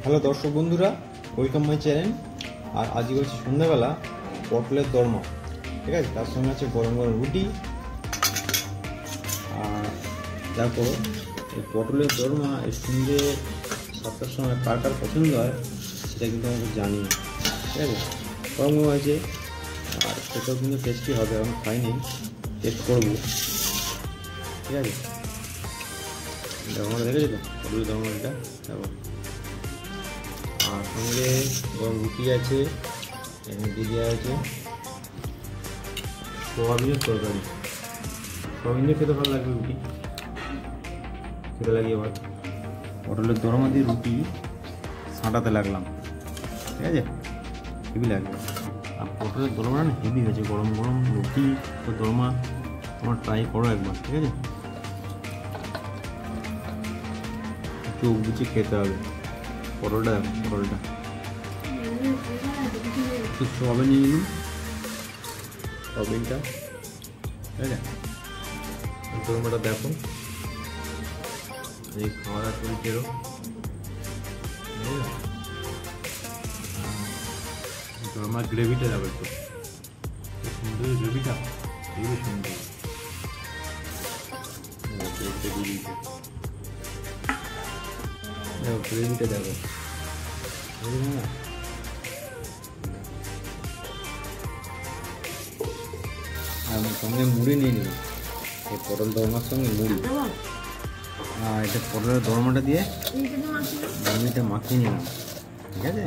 Hello দর্শক বন্ধুরা, welcome my channel. আর আজকে হচ্ছে সন্ধ্যাবেলা পটলের দরমা, ঠিক আছে। তার সঙ্গে আছে গরম গরম রুটি। আর দেখো এই পটলের দরমা এর সঙ্গে 7টার সময় কার কার পছন্দ হয় সেটা কিন্তু আমাকে জানি, ঠিক আছে। গরম গরম আছে আর সেটাও কিন্তু টেস্টি হবে, আমি খাইনি, টেস্ট করবো, ঠিক আছে। দরমাটা দেখেছো তো, পটলের দরমাটা দেখো। আর সঙ্গে গরম রুটি আছে, এখানে দিয়ে আছে সোয়াবিনের তরকারি। সোয়াবিন দিয়ে খেতে ভালো লাগবে রুটি, খেতে লাগে। এবার পটলের দরমা দিয়ে রুটি ছাঁটাতে লাগলাম, ঠিক আছে, হেভি লাগবে। আর পটলের দরমা না হেভি হয়েছে, গরম গরম রুটি তো দরমা তোমার ট্রাই করো একবার, ঠিক আছে। চোখ বুঝে খেতে হবে। পটলটা দেখো, পটলটা একটু সোয়াবিন নিয়ে নিলাম, সোয়াবিনটা, ঠিক আছে। দরমাটা দেখো, এই খাওয়া দাওয়া চলছেরও, দরমার গ্রেভিটা যাবে একটু সুন্দর, গ্রেভিটা খুবই সুন্দর। দেখো গ্রেভিটা দেখো, না আর সঙ্গে মুড়ি নিয়ে নিলাম, এই পটল দরমার সঙ্গে মুড়ি। আর এটা পটলের দরমাটা দিয়ে মুড়িটা মাখিয়ে নিলাম, ঠিক আছে।